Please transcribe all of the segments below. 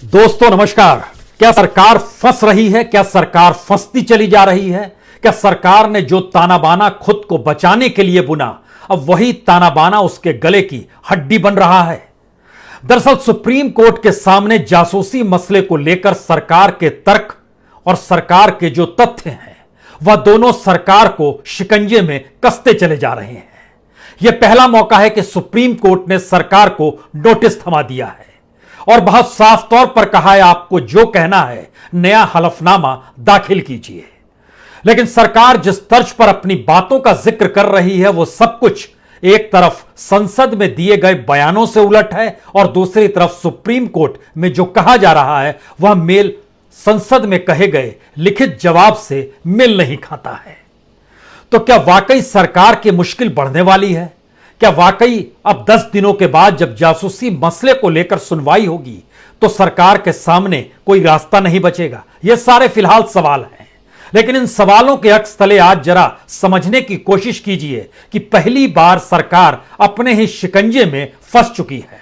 दोस्तों नमस्कार। क्या सरकार फंस रही है? क्या सरकार फंसती चली जा रही है? क्या सरकार ने जो ताना बाना खुद को बचाने के लिए बुना, अब वही ताना बाना उसके गले की हड्डी बन रहा है? दरअसल सुप्रीम कोर्ट के सामने जासूसी मसले को लेकर सरकार के तर्क और सरकार के जो तथ्य हैं वह दोनों सरकार को शिकंजे में कसते चले जा रहे हैं। यह पहला मौका है कि सुप्रीम कोर्ट ने सरकार को नोटिस थमा दिया है और बहुत साफ तौर पर कहा है, आपको जो कहना है नया हलफनामा दाखिल कीजिए। लेकिन सरकार जिस तर्ज पर अपनी बातों का जिक्र कर रही है वो सब कुछ एक तरफ संसद में दिए गए बयानों से उलट है और दूसरी तरफ सुप्रीम कोर्ट में जो कहा जा रहा है वह मेल संसद में कहे गए लिखित जवाब से मेल नहीं खाता है। तो क्या वाकई सरकार की मुश्किल बढ़ने वाली है? क्या वाकई अब 10 दिनों के बाद जब जासूसी मसले को लेकर सुनवाई होगी तो सरकार के सामने कोई रास्ता नहीं बचेगा? ये सारे फिलहाल सवाल हैं, लेकिन इन सवालों के अक्स तले आज जरा समझने की कोशिश कीजिए कि पहली बार सरकार अपने ही शिकंजे में फंस चुकी है।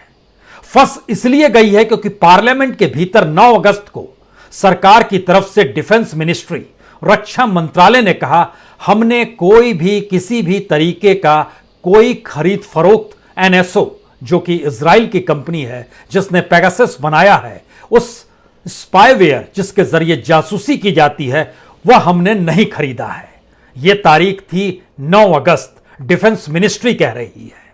फंस इसलिए गई है क्योंकि पार्लियामेंट के भीतर 9 अगस्त को सरकार की तरफ से डिफेंस मिनिस्ट्री, रक्षा मंत्रालय ने कहा, हमने कोई भी किसी भी तरीके का कोई खरीद फरोख्त एनएसओ जो कि इजराइल की कंपनी है जिसने पेगासस बनाया है, उस स्पाईवेयर जिसके जरिए जासूसी की जाती है, वह हमने नहीं खरीदा है। यह तारीख थी 9 अगस्त, डिफेंस मिनिस्ट्री कह रही है।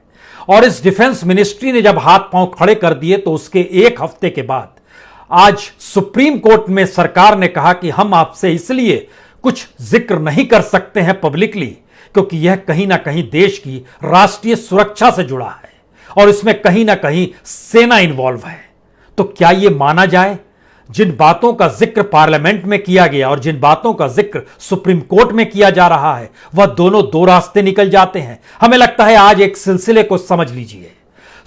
और इस डिफेंस मिनिस्ट्री ने जब हाथ पांव खड़े कर दिए तो उसके एक हफ्ते के बाद आज सुप्रीम कोर्ट में सरकार ने कहा कि हम आपसे इसलिए कुछ जिक्र नहीं कर सकते हैं पब्लिकली क्योंकि यह कहीं ना कहीं देश की राष्ट्रीय सुरक्षा से जुड़ा है और इसमें कहीं ना कहीं सेना इन्वॉल्व है। तो क्या यह माना जाए? जिन बातों का जिक्र पार्लियामेंट में किया गया और जिन बातों का जिक्र सुप्रीम कोर्ट में किया जा रहा है वह दोनों दो रास्ते निकल जाते हैं। हमें लगता है आज एक सिलसिले को समझ लीजिए।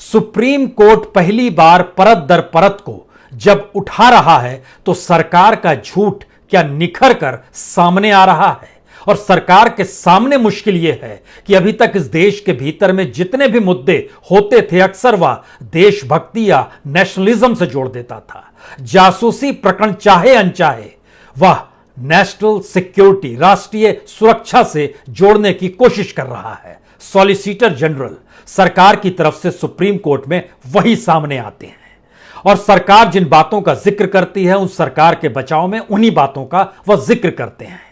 सुप्रीम कोर्ट पहली बार परत दर परत को जब उठा रहा है तो सरकार का झूठ क्या निखर कर सामने आ रहा है। और सरकार के सामने मुश्किल यह है कि अभी तक इस देश के भीतर में जितने भी मुद्दे होते थे अक्सर वह देशभक्ति या नेशनलिज्म से जोड़ देता था। जासूसी प्रकरण चाहे अनचाहे वह नेशनल सिक्योरिटी, राष्ट्रीय सुरक्षा से जोड़ने की कोशिश कर रहा है। सॉलिसिटर जनरल सरकार की तरफ से सुप्रीम कोर्ट में वही सामने आते हैं और सरकार जिन बातों का जिक्र करती है उन सरकार के बचाव में उन्हीं बातों का वह जिक्र करते हैं।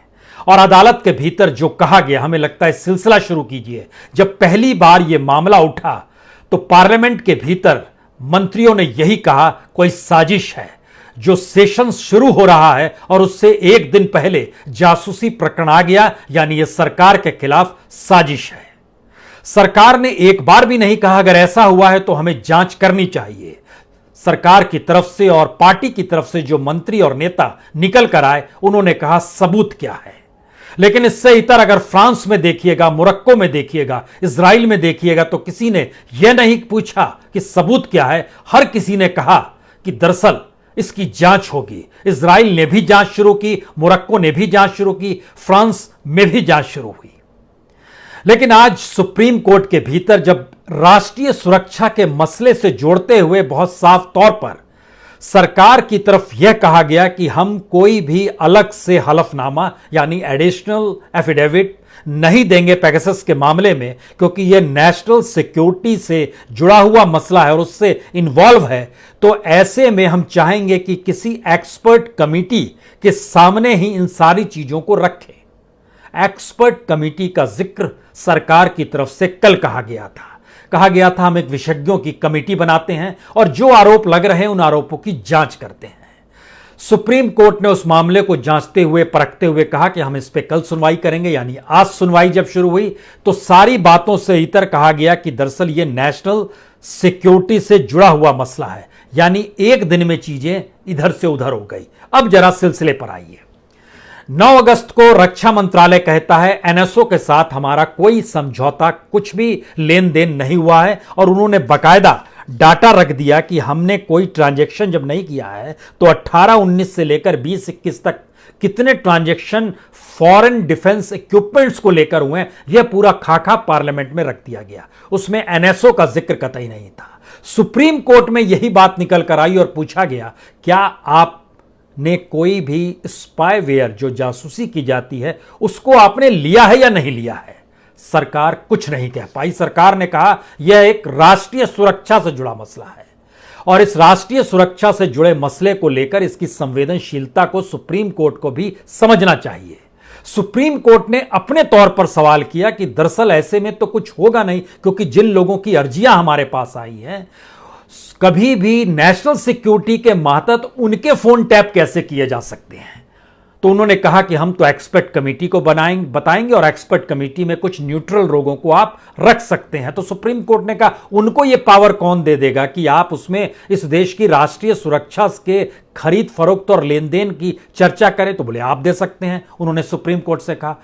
और अदालत के भीतर जो कहा गया, हमें लगता है सिलसिला शुरू कीजिए। जब पहली बार यह मामला उठा तो पार्लियामेंट के भीतर मंत्रियों ने यही कहा, कोई साजिश है। जो सेशन शुरू हो रहा है और उससे एक दिन पहले जासूसी प्रकरण आ गया, यानी यह सरकार के खिलाफ साजिश है। सरकार ने एक बार भी नहीं कहा अगर ऐसा हुआ है तो हमें जांच करनी चाहिए। सरकार की तरफ से और पार्टी की तरफ से जो मंत्री और नेता निकल कर आए उन्होंने कहा सबूत क्या है। लेकिन इससे इतर अगर फ्रांस में देखिएगा, मोरक्को में देखिएगा, इजराइल में देखिएगा तो किसी ने यह नहीं पूछा कि सबूत क्या है। हर किसी ने कहा कि दरअसल इसकी जांच होगी। इजराइल ने भी जांच शुरू की, मोरक्को ने भी जांच शुरू की, फ्रांस में भी जांच शुरू हुई। लेकिन आज सुप्रीम कोर्ट के भीतर जब राष्ट्रीय सुरक्षा के मसले से जोड़ते हुए बहुत साफ तौर पर सरकार की तरफ यह कहा गया कि हम कोई भी अलग से हलफनामा यानी एडिशनल एफिडेविट नहीं देंगे पेगासस के मामले में क्योंकि यह नेशनल सिक्योरिटी से जुड़ा हुआ मसला है और उससे इन्वॉल्व है, तो ऐसे में हम चाहेंगे कि किसी एक्सपर्ट कमेटी के सामने ही इन सारी चीजों को रखें। एक्सपर्ट कमेटी का जिक्र सरकार की तरफ से कल कहा गया था हम एक विशेषज्ञों की कमेटी बनाते हैं और जो आरोप लग रहे हैं उन आरोपों की जांच करते हैं। सुप्रीम कोर्ट ने उस मामले को जांचते हुए परखते हुए कहा कि हम इस पे कल सुनवाई करेंगे, यानी आज सुनवाई जब शुरू हुई तो सारी बातों से इतर कहा गया कि दरअसल यह नेशनल सिक्योरिटी से जुड़ा हुआ मसला है, यानी एक दिन में चीजें इधर से उधर हो गई। अब जरा सिलसिले पर आइए। 9 अगस्त को रक्षा मंत्रालय कहता है एनएसओ के साथ हमारा कोई समझौता, कुछ भी लेन देन नहीं हुआ है और उन्होंने बकायदा डाटा रख दिया कि हमने कोई ट्रांजैक्शन जब नहीं किया है तो 18-19 से लेकर 20-21 तक कितने ट्रांजैक्शन फॉरेन डिफेंस इक्विपमेंट्स को लेकर हुए हैं, यह पूरा खाका पार्लियामेंट में रख दिया गया। उसमें एनएसओ का जिक्र कतई नहीं था। सुप्रीम कोर्ट में यही बात निकल कर आई और पूछा गया, क्या आपने कोई भी स्पाईवेयर जो जासूसी की जाती है उसको आपने लिया है या नहीं लिया है? सरकार कुछ नहीं कह पाई। सरकार ने कहा यह एक राष्ट्रीय सुरक्षा से जुड़ा मसला है और इस राष्ट्रीय सुरक्षा से जुड़े मसले को लेकर इसकी संवेदनशीलता को सुप्रीम कोर्ट को भी समझना चाहिए। सुप्रीम कोर्ट ने अपने तौर पर सवाल किया कि दरअसल ऐसे में तो कुछ होगा नहीं, क्योंकि जिन लोगों की अर्जियां हमारे पास आई हैं, कभी भी नेशनल सिक्योरिटी के मातहत उनके फोन टैप कैसे किए जा सकते हैं। तो उन्होंने कहा कि हम तो एक्सपर्ट कमेटी को बताएंगे और एक्सपर्ट कमेटी में कुछ न्यूट्रल लोगों को आप रख सकते हैं। तो सुप्रीम कोर्ट ने कहा उनको यह पावर कौन दे देगा कि आप उसमें इस देश की राष्ट्रीय सुरक्षा के खरीद फरोख्त और लेन देन की चर्चा करें? तो बोले आप दे सकते हैं, उन्होंने सुप्रीम कोर्ट से कहा।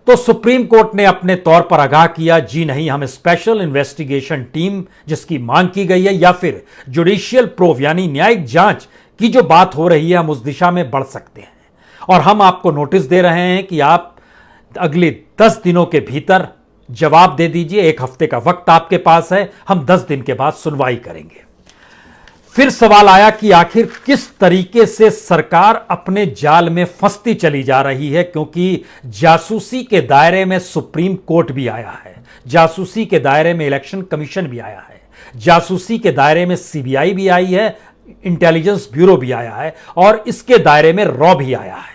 तो सुप्रीम कोर्ट ने अपने तौर पर आगाह किया, जी नहीं, हम स्पेशल इन्वेस्टिगेशन टीम जिसकी मांग की गई है या फिर जुडिशियल प्रोब यानी न्यायिक जांच की जो बात हो रही है, हम उस दिशा में बढ़ सकते हैं और हम आपको नोटिस दे रहे हैं कि आप अगले 10 दिनों के भीतर जवाब दे दीजिए। 1 हफ्ते का वक्त आपके पास है, हम 10 दिन के बाद सुनवाई करेंगे। फिर सवाल आया कि आखिर किस तरीके से सरकार अपने जाल में फंसती चली जा रही है, क्योंकि जासूसी के दायरे में सुप्रीम कोर्ट भी आया है, जासूसी के दायरे में इलेक्शन कमीशन भी आया है, जासूसी के दायरे में सीबीआई भी आई है, इंटेलिजेंस ब्यूरो भी आया है और इसके दायरे में रॉ भी आया है।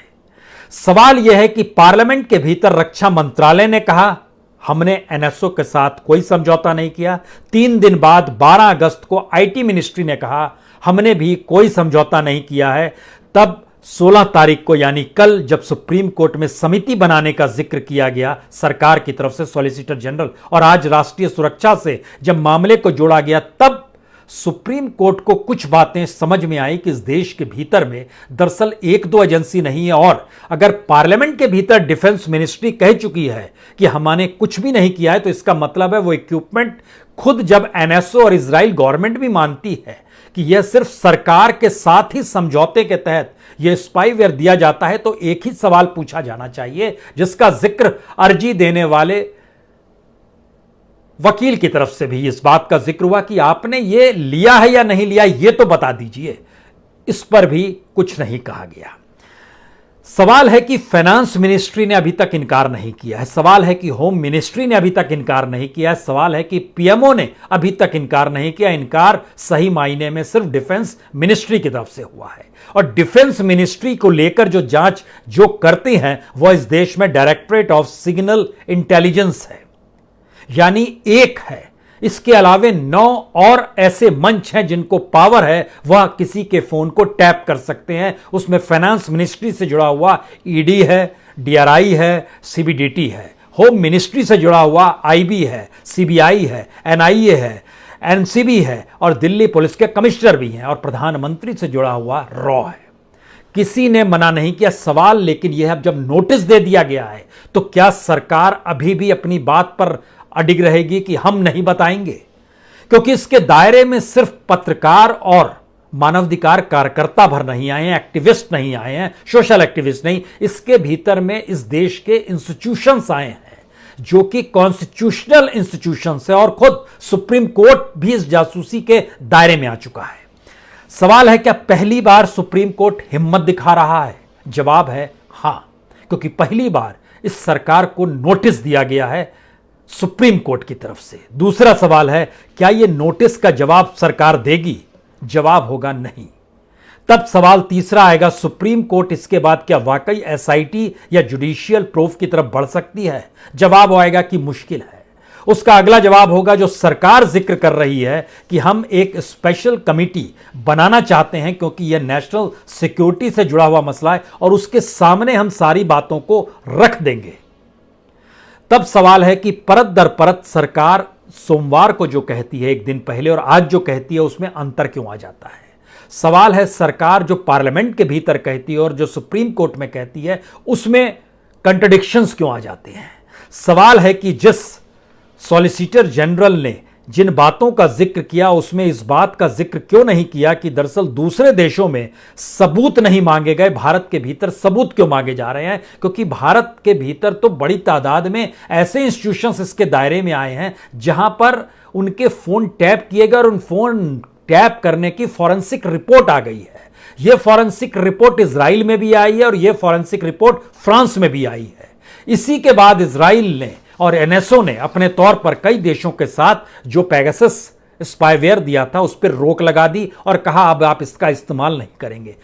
सवाल यह है कि पार्लियामेंट के भीतर रक्षा मंत्रालय ने कहा हमने एनएसओ के साथ कोई समझौता नहीं किया। 3 दिन बाद 12 अगस्त को आईटी मिनिस्ट्री ने कहा हमने भी कोई समझौता नहीं किया है। तब 16 तारीख को यानी कल जब सुप्रीम कोर्ट में समिति बनाने का जिक्र किया गया सरकार की तरफ से सॉलिसिटर जनरल, और आज राष्ट्रीय सुरक्षा से जब मामले को जोड़ा गया, तब सुप्रीम कोर्ट को कुछ बातें समझ में आई कि इस देश के भीतर में दरअसल 1-2 एजेंसी नहीं है और अगर पार्लियामेंट के भीतर डिफेंस मिनिस्ट्री कह चुकी है कि हमने कुछ भी नहीं किया है, तो इसका मतलब है वो इक्विपमेंट खुद जब एनएसओ और इजराइल गवर्नमेंट भी मानती है कि यह सिर्फ सरकार के साथ ही समझौते के तहत यह स्पाईवेयर दिया जाता है, तो एक ही सवाल पूछा जाना चाहिए जिसका जिक्र अर्जी देने वाले वकील की तरफ से भी इस बात का जिक्र हुआ कि आपने ये लिया है या नहीं लिया, ये तो बता दीजिए। इस पर भी कुछ नहीं कहा गया। सवाल है कि फाइनेंस मिनिस्ट्री ने अभी तक इनकार नहीं किया है, सवाल है कि होम मिनिस्ट्री ने अभी तक इनकार नहीं किया है, सवाल है कि पीएमओ ने अभी तक इनकार नहीं किया। इनकार सही मायने में सिर्फ डिफेंस मिनिस्ट्री की तरफ से हुआ है और डिफेंस मिनिस्ट्री को लेकर जो जांच जो करते हैं वह इस देश में डायरेक्टरेट ऑफ सिग्नल इंटेलिजेंस है, यानी एक है। इसके अलावे 9 और ऐसे मंच हैं जिनको पावर है वह किसी के फोन को टैप कर सकते हैं। उसमें फाइनेंस मिनिस्ट्री से जुड़ा हुआ ईडी है, डीआरआई है, सीबीडीटी है, होम मिनिस्ट्री से जुड़ा हुआ आईबी है, सीबीआई है, एनआईए है, एनसीबी है और दिल्ली पुलिस के कमिश्नर भी हैं और प्रधानमंत्री से जुड़ा हुआ रॉ है। किसी ने मना नहीं किया। सवाल लेकिन यह अब जब नोटिस दे दिया गया है तो क्या सरकार अभी भी अपनी बात पर अडिग रहेगी कि हम नहीं बताएंगे? क्योंकि इसके दायरे में सिर्फ पत्रकार और मानवाधिकार कार्यकर्ता भर नहीं आए हैं, एक्टिविस्ट नहीं आए हैं, सोशल एक्टिविस्ट नहीं, इसके भीतर में इस देश के इंस्टीट्यूशंस आए हैं जो कि कॉन्स्टिट्यूशनल इंस्टीट्यूशंस है और खुद सुप्रीम कोर्ट भी इस जासूसी के दायरे में आ चुका है। सवाल है क्या पहली बार सुप्रीम कोर्ट हिम्मत दिखा रहा है? जवाब है हां, क्योंकि पहली बार इस सरकार को नोटिस दिया गया है सुप्रीम कोर्ट की तरफ से। दूसरा सवाल है क्या यह नोटिस का जवाब सरकार देगी? जवाब होगा नहीं। तब सवाल तीसरा आएगा, सुप्रीम कोर्ट इसके बाद क्या वाकई एसआईटी या जुडिशियल प्रोब की तरफ बढ़ सकती है? जवाब आएगा कि मुश्किल है। उसका अगला जवाब होगा जो सरकार जिक्र कर रही है कि हम एक स्पेशल कमेटी बनाना चाहते हैं क्योंकि यह नेशनल सिक्योरिटी से जुड़ा हुआ मसला है और उसके सामने हम सारी बातों को रख देंगे। तब सवाल है कि परत दर परत सरकार सोमवार को जो कहती है एक दिन पहले और आज जो कहती है उसमें अंतर क्यों आ जाता है? सवाल है सरकार जो पार्लियामेंट के भीतर कहती है और जो सुप्रीम कोर्ट में कहती है उसमें कंट्रडिक्शंस क्यों आ जाते हैं? सवाल है कि जिस सॉलिसिटर जनरल ने जिन बातों का जिक्र किया उसमें इस बात का जिक्र क्यों नहीं किया कि दरअसल दूसरे देशों में सबूत नहीं मांगे गए, भारत के भीतर सबूत क्यों मांगे जा रहे हैं? क्योंकि भारत के भीतर तो बड़ी तादाद में ऐसे इंस्टीट्यूशंस इसके दायरे में आए हैं जहां पर उनके फोन टैप किए गए और उन फोन टैप करने की फॉरेंसिक रिपोर्ट आ गई है। यह फॉरेंसिक रिपोर्ट इजराइल में भी आई है और यह फॉरेंसिक रिपोर्ट फ्रांस में भी आई है। इसी के बाद इजराइल ने और एनएसओ ने अपने तौर पर कई देशों के साथ जो पेगासस स्पाईवेयर दिया था उस पर रोक लगा दी और कहा अब आप इसका इस्तेमाल नहीं करेंगे।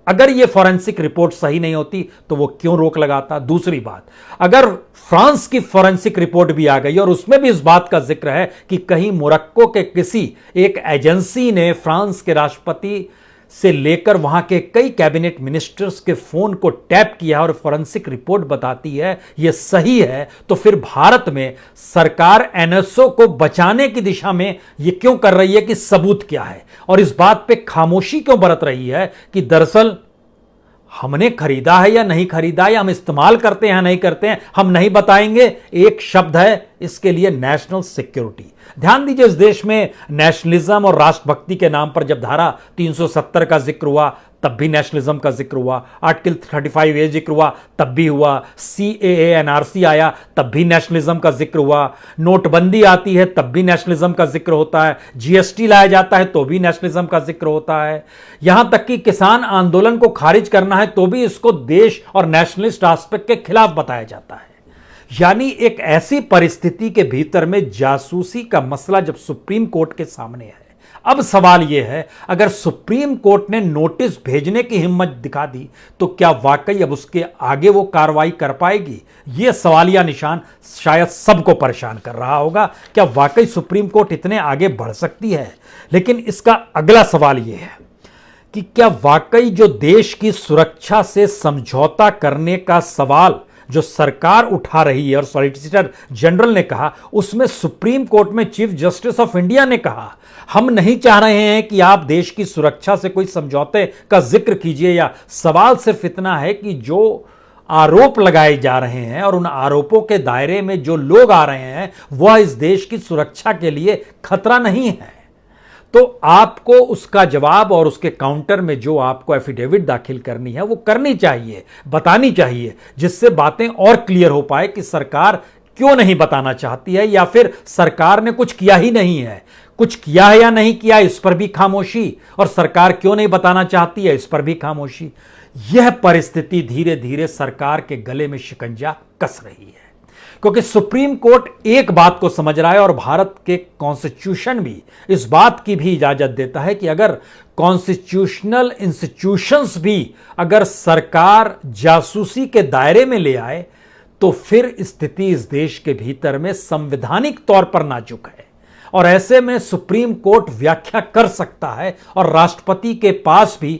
अगर यह फॉरेंसिक रिपोर्ट सही नहीं होती तो वो क्यों रोक लगाता? दूसरी बात, अगर फ्रांस की फॉरेंसिक रिपोर्ट भी आ गई और उसमें भी इस बात का जिक्र है कि कहीं मोरक्को के किसी एक एजेंसी ने फ्रांस के राष्ट्रपति से लेकर वहां के कई कैबिनेट मिनिस्टर्स के फोन को टैप किया और फॉरेंसिक रिपोर्ट बताती है यह सही है, तो फिर भारत में सरकार एनएसओ को बचाने की दिशा में यह क्यों कर रही है कि सबूत क्या है और इस बात पे खामोशी क्यों बरत रही है कि दरअसल हमने खरीदा है या नहीं खरीदा, या हम इस्तेमाल करते हैं या नहीं करते हैं, हम नहीं बताएंगे। एक शब्द है इसके लिए, नेशनल सिक्योरिटी। ध्यान दीजिए, इस देश में नेशनलिज्म और राष्ट्रभक्ति के नाम पर जब धारा 370 का जिक्र हुआ तब भी नेशनलिज्म का जिक्र हुआ, आर्टिकल 35A जिक्र हुआ तब भी हुआ, CAA NRC आया तब भी नेशनलिज्म का जिक्र हुआ, नोटबंदी आती है तब भी नेशनलिज्म का जिक्र होता है, GST लाया जाता है तो भी नेशनलिज्म का जिक्र होता है, यहां तक कि किसान आंदोलन को खारिज करना है तो भी इसको देश और नेशनलिस्ट एस्पेक्ट के खिलाफ बताया जाता है। यानी एक ऐसी परिस्थिति के भीतर में जासूसी का मसला जब सुप्रीम कोर्ट के सामने है, अब सवाल यह है अगर सुप्रीम कोर्ट ने नोटिस भेजने की हिम्मत दिखा दी तो क्या वाकई अब उसके आगे वो कार्रवाई कर पाएगी? यह सवालिया निशान शायद सबको परेशान कर रहा होगा। क्या वाकई सुप्रीम कोर्ट इतने आगे बढ़ सकती है? लेकिन इसका अगला सवाल यह है कि क्या वाकई जो देश की सुरक्षा से समझौता करने का सवाल जो सरकार उठा रही है और सॉलिसिटर जनरल ने कहा, उसमें सुप्रीम कोर्ट में चीफ जस्टिस ऑफ इंडिया ने कहा हम नहीं चाह रहे हैं कि आप देश की सुरक्षा से कोई समझौते का जिक्र कीजिए, या सवाल सिर्फ इतना है कि जो आरोप लगाए जा रहे हैं और उन आरोपों के दायरे में जो लोग आ रहे हैं वह इस देश की सुरक्षा के लिए खतरा नहीं है, तो आपको उसका जवाब और उसके काउंटर में जो आपको एफिडेविट दाखिल करनी है वो करनी चाहिए, बतानी चाहिए, जिससे बातें और क्लियर हो पाए कि सरकार क्यों नहीं बताना चाहती है या फिर सरकार ने कुछ किया ही नहीं है। कुछ किया है या नहीं किया इस पर भी खामोशी, और सरकार क्यों नहीं बताना चाहती है इस पर भी खामोशी। यह परिस्थिति धीरे धीरे सरकार के गले में शिकंजा कस रही है, क्योंकि सुप्रीम कोर्ट एक बात को समझ रहा है और भारत के कॉन्स्टिट्यूशन भी इस बात की भी इजाजत देता है कि अगर कॉन्स्टिट्यूशनल इंस्टीट्यूशंस भी अगर सरकार जासूसी के दायरे में ले आए तो फिर स्थिति इस देश के भीतर में संवैधानिक तौर पर नाजुक है, और ऐसे में सुप्रीम कोर्ट व्याख्या कर सकता है और राष्ट्रपति के पास भी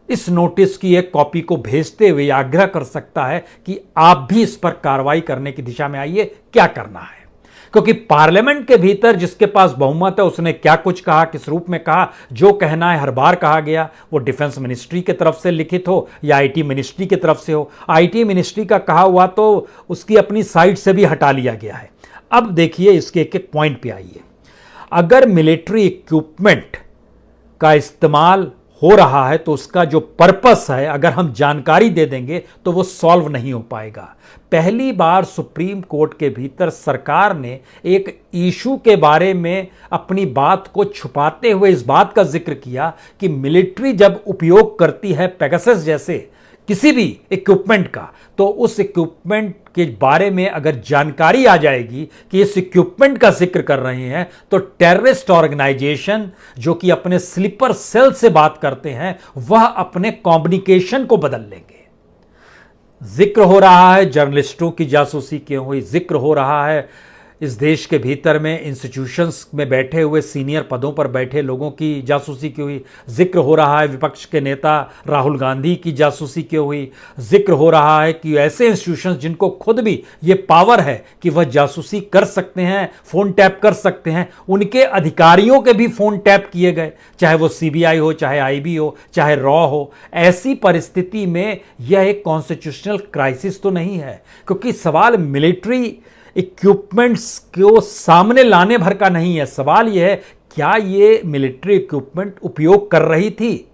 इस नोटिस की एक कॉपी को भेजते हुए आग्रह कर सकता है कि आप भी इस पर कार्रवाई करने की दिशा में आइए, क्या करना है। क्योंकि पार्लियामेंट के भीतर जिसके पास बहुमत है उसने क्या कुछ कहा, किस रूप में कहा, जो कहना है हर बार कहा गया, वो डिफेंस मिनिस्ट्री की तरफ से लिखित हो या आईटी मिनिस्ट्री की तरफ से हो। आईटी मिनिस्ट्री का कहा हुआ तो उसकी अपनी साइट से भी हटा लिया गया है। अब देखिए इसके एक एक पॉइंट पे आइए। अगर मिलिट्री इक्विपमेंट का इस्तेमाल हो रहा है तो उसका जो पर्पस है अगर हम जानकारी दे देंगे तो वो सॉल्व नहीं हो पाएगा। पहली बार सुप्रीम कोर्ट के भीतर सरकार ने एक इशू के बारे में अपनी बात को छुपाते हुए इस बात का जिक्र किया कि मिलिट्री जब उपयोग करती है पेगासस जैसे किसी भी इक्विपमेंट का, तो उस इक्विपमेंट के बारे में अगर जानकारी आ जाएगी कि इस इक्विपमेंट का जिक्र कर रहे हैं तो टेररिस्ट ऑर्गेनाइजेशन जो कि अपने स्लीपर सेल से बात करते हैं वह अपने कम्युनिकेशन को बदल लेंगे। जिक्र हो रहा है जर्नलिस्टों की जासूसी क्यों हुई, जिक्र हो रहा है इस देश के भीतर में इंस्टीट्यूशंस में बैठे हुए सीनियर पदों पर बैठे लोगों की जासूसी क्यों हुई, जिक्र हो रहा है विपक्ष के नेता राहुल गांधी की जासूसी क्यों हुई, जिक्र हो रहा है कि ऐसे इंस्टीट्यूशंस जिनको खुद भी ये पावर है कि वह जासूसी कर सकते हैं, फोन टैप कर सकते हैं, उनके अधिकारियों के भी फोन टैप किए गए, चाहे वो सीबीआई हो, चाहे आईबी हो, चाहे रॉ हो। ऐसी परिस्थिति में यह एक कॉन्स्टिट्यूशनल क्राइसिस तो नहीं है, क्योंकि सवाल मिलिट्री इक्विपमेंट्स को सामने लाने भर का नहीं है। सवाल यह है, क्या ये मिलिट्री इक्विपमेंट उपयोग कर रही थी?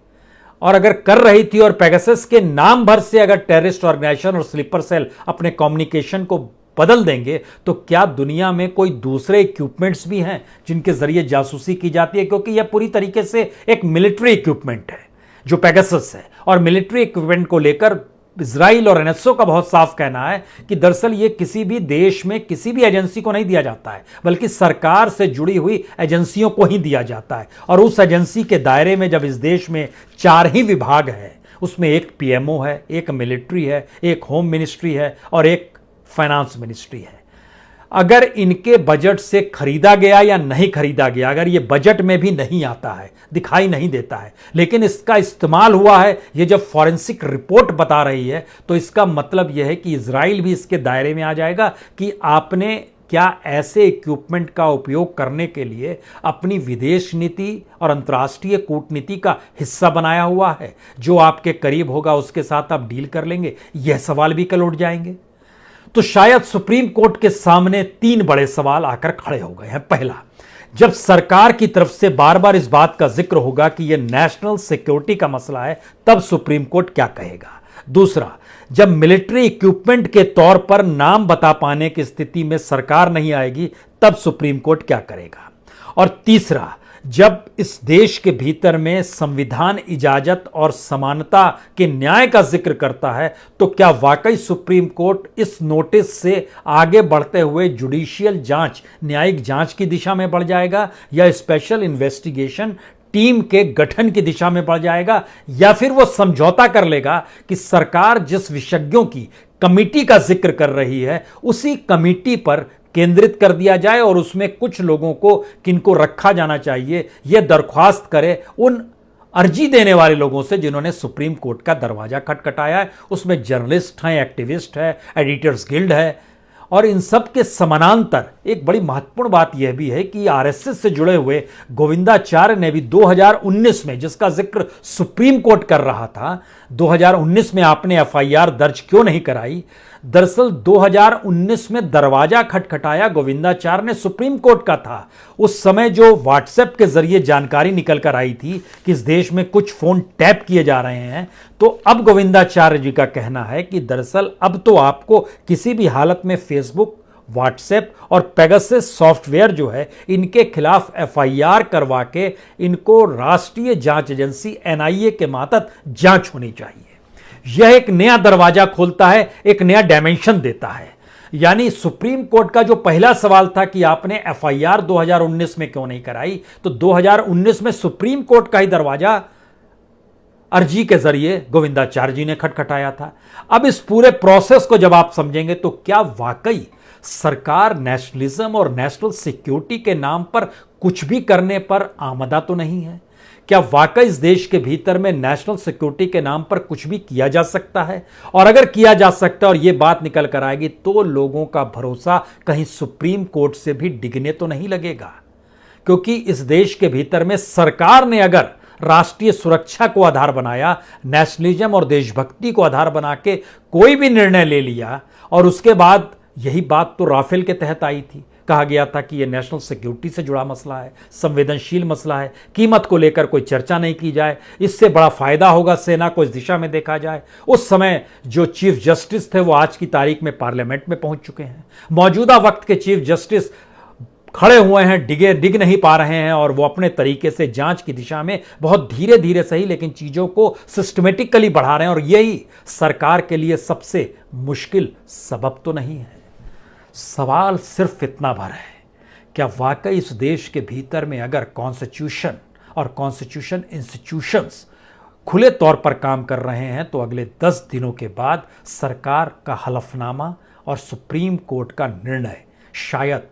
और अगर कर रही थी और पेगासस के नाम भर से अगर टेररिस्ट ऑर्गेनाइजेशन और स्लीपर सेल अपने कम्युनिकेशन को बदल देंगे, तो क्या दुनिया में कोई दूसरे इक्विपमेंट्स भी हैं जिनके जरिए जासूसी की जाती है? क्योंकि यह पूरी तरीके से एक मिलिट्री इक्विपमेंट है जो पेगासस है। और मिलिट्री इक्विपमेंट को लेकर इजराइल और एनएसओ का बहुत साफ कहना है कि दरअसल ये किसी भी देश में किसी भी एजेंसी को नहीं दिया जाता है, बल्कि सरकार से जुड़ी हुई एजेंसियों को ही दिया जाता है। और उस एजेंसी के दायरे में जब इस देश में 4 ही विभाग हैं, उसमें एक पीएमओ है, एक मिलिट्री है, एक होम मिनिस्ट्री है और एक फाइनेंस मिनिस्ट्री है। अगर इनके बजट से खरीदा गया या नहीं खरीदा गया, अगर ये बजट में भी नहीं आता है, दिखाई नहीं देता है, लेकिन इसका इस्तेमाल हुआ है, ये जब फॉरेंसिक रिपोर्ट बता रही है, तो इसका मतलब यह है कि इजराइल भी इसके दायरे में आ जाएगा कि आपने क्या ऐसे इक्विपमेंट का उपयोग करने के लिए अपनी विदेश नीति और अंतर्राष्ट्रीय कूटनीति का हिस्सा बनाया हुआ है? जो आपके करीब होगा उसके साथ आप डील कर लेंगे? यह सवाल भी कल उठ जाएंगे। तो शायद सुप्रीम कोर्ट के सामने 3 बड़े सवाल आकर खड़े हो गए हैं। पहला, जब सरकार की तरफ से बार बार इस बात का जिक्र होगा कि यह नेशनल सिक्योरिटी का मसला है, तब सुप्रीम कोर्ट क्या कहेगा? दूसरा, जब मिलिट्री इक्विपमेंट के तौर पर नाम बता पाने की स्थिति में सरकार नहीं आएगी, तब सुप्रीम कोर्ट क्या करेगा? और तीसरा, जब इस देश के भीतर में संविधान इजाजत और समानता के न्याय का जिक्र करता है, तो क्या वाकई सुप्रीम कोर्ट इस नोटिस से आगे बढ़ते हुए जुडिशियल जांच, न्यायिक जांच की दिशा में बढ़ जाएगा, या स्पेशल इन्वेस्टिगेशन टीम के गठन की दिशा में बढ़ जाएगा, या फिर वो समझौता कर लेगा कि सरकार जिस विशेषज्ञों की कमिटी का जिक्र कर रही है, उसी कमिटी पर केंद्रित कर दिया जाए और उसमें कुछ लोगों को किनको रखा जाना चाहिए, यह दरख्वास्त करे उन अर्जी देने वाले लोगों से जिन्होंने सुप्रीम कोर्ट का दरवाजा खटखटाया है। उसमें जर्नलिस्ट हैं, एक्टिविस्ट है, एडिटर्स गिल्ड है। और इन सब के समानांतर एक बड़ी महत्वपूर्ण बात यह भी है कि आरएसएस से जुड़े हुए गोविंदाचार्य ने भी 2019 में, जिसका जिक्र सुप्रीम कोर्ट कर रहा था, 2019 में आपने एफआईआर दर्ज क्यों नहीं कराई? दरअसल 2019 में दरवाजा खटखटाया गोविंदाचार्य ने सुप्रीम कोर्ट का था। उस समय जो व्हाट्सएप के जरिए जानकारी निकल कर आई थी कि इस देश में कुछ फोन टैप किए जा रहे हैं, तो अब गोविंदाचार्य जी का कहना है कि दरअसल अब तो आपको किसी भी हालत में फेसबुक, व्हाट्सएप और पेगासस सॉफ्टवेयर जो है, इनके खिलाफ एफआईआर करवा के इनको राष्ट्रीय जांच एजेंसी एनआईए के मातहत जांच होनी चाहिए। यह एक नया दरवाजा खोलता है, एक नया डायमेंशन देता है। यानी सुप्रीम कोर्ट का जो पहला सवाल था कि आपने एफआईआर 2019 में क्यों नहीं कराई, तो 2019 में सुप्रीम कोर्ट का ही दरवाजा अर्जी के जरिए गोविंदाचार्य जी ने खटखटाया था। अब इस पूरे प्रोसेस को जब आप समझेंगे, तो क्या वाकई सरकार नेशनलिज्म और नेशनल सिक्योरिटी के नाम पर कुछ भी करने पर आमदा तो नहीं है? क्या वाकई इस देश के भीतर में नेशनल सिक्योरिटी के नाम पर कुछ भी किया जा सकता है? और अगर किया जा सकता है और यह बात निकल कर आएगी, तो लोगों का भरोसा कहीं सुप्रीम कोर्ट से भी डिगने तो नहीं लगेगा। क्योंकि इस देश के भीतर में सरकार ने अगर राष्ट्रीय सुरक्षा को आधार बनाया, नेशनलिज्म और देशभक्ति को आधार बना के कोई भी निर्णय ले लिया, और उसके बाद यही बात तो राफेल के तहत आई थी, कहा गया था कि यह नेशनल सिक्योरिटी से जुड़ा मसला है, संवेदनशील मसला है, कीमत को लेकर कोई चर्चा नहीं की जाए, इससे बड़ा फायदा होगा सेना को, इस दिशा में देखा जाए। उस समय जो चीफ जस्टिस थे वो आज की तारीख में पार्लियामेंट में पहुंच चुके हैं। मौजूदा वक्त के चीफ जस्टिस खड़े हुए हैं, डिग नहीं पा रहे हैं, और वो अपने तरीके से जांच की दिशा में बहुत धीरे धीरे सही लेकिन चीजों को सिस्टमेटिकली बढ़ा रहे हैं। और यही सरकार के लिए सबसे मुश्किल सबब तो नहीं है। सवाल सिर्फ इतना भर है, क्या वाकई इस देश के भीतर में अगर कॉन्स्टिट्यूशन और कॉन्स्टिट्यूशन इंस्टीट्यूशंस खुले तौर पर काम कर रहे हैं, तो अगले 10 दिनों के बाद सरकार का हलफनामा और सुप्रीम कोर्ट का निर्णय शायद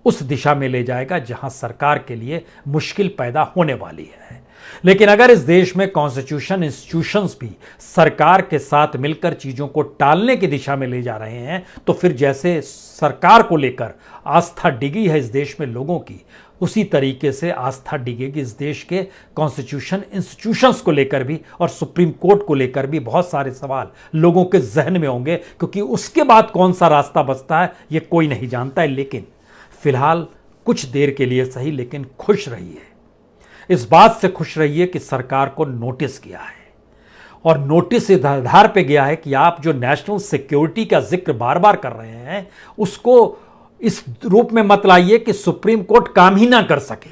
उस दिशा में ले जाएगा जहां सरकार के लिए मुश्किल पैदा होने वाली है। लेकिन अगर इस देश में कॉन्स्टिट्यूशन इंस्टीट्यूशंस भी सरकार के साथ मिलकर चीजों को टालने की दिशा में ले जा रहे हैं, तो फिर जैसे सरकार को लेकर आस्था डिगी है इस देश में लोगों की, उसी तरीके से आस्था डिगेगी इस देश के कॉन्स्टिट्यूशन इंस्टीट्यूशंस को लेकर भी, और सुप्रीम कोर्ट को लेकर भी बहुत सारे सवाल लोगों के जहन में होंगे, क्योंकि उसके बाद कौन सा रास्ता बचता है ये कोई नहीं जानता है। लेकिन फिलहाल कुछ देर के लिए सही, लेकिन खुश रहिए, इस बात से खुश रहिए कि सरकार को नोटिस गया है, और नोटिस इस आधार पे गया है कि आप जो नेशनल सिक्योरिटी का जिक्र बार बार कर रहे हैं उसको इस रूप में मत लाइए कि सुप्रीम कोर्ट काम ही ना कर सके,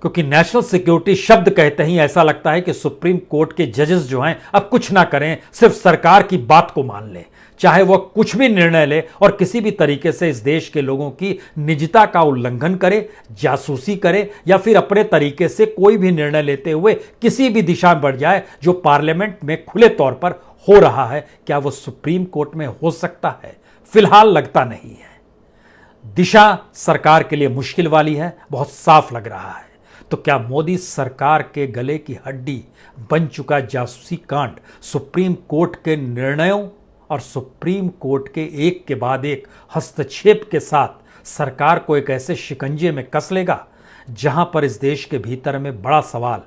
क्योंकि नेशनल सिक्योरिटी शब्द कहते ही ऐसा लगता है कि सुप्रीम कोर्ट के जजेस जो हैं अब कुछ ना करें, सिर्फ सरकार की बात को मान लें, चाहे वह कुछ भी निर्णय ले और किसी भी तरीके से इस देश के लोगों की निजता का उल्लंघन करे, जासूसी करे, या फिर अपने तरीके से कोई भी निर्णय लेते हुए किसी भी दिशा में बढ़ जाए जो पार्लियामेंट में खुले तौर पर हो रहा है। क्या वो सुप्रीम कोर्ट में हो सकता है? फिलहाल लगता नहीं है। दिशा सरकार के लिए मुश्किल वाली है, बहुत साफ लग रहा है। तो क्या मोदी सरकार के गले की हड्डी बन चुका जासूसी कांड सुप्रीम कोर्ट के निर्णयों और सुप्रीम कोर्ट के एक के बाद एक हस्तक्षेप के साथ सरकार को एक ऐसे शिकंजे में कस लेगा जहां पर इस देश के भीतर में बड़ा सवाल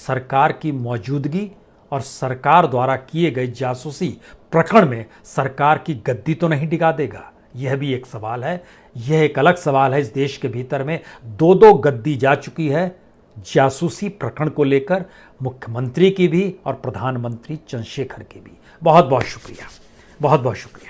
सरकार की मौजूदगी और सरकार द्वारा किए गए जासूसी प्रकरण में सरकार की गद्दी तो नहीं डिगा देगा? यह भी एक सवाल है। यह एक अलग सवाल है। इस देश के भीतर में दो दो गद्दी जा चुकी है जासूसी प्रकरण को लेकर, मुख्यमंत्री की भी और प्रधानमंत्री चंद्रशेखर की भी। बहुत बहुत शुक्रिया, बहुत बहुत शुक्रिया।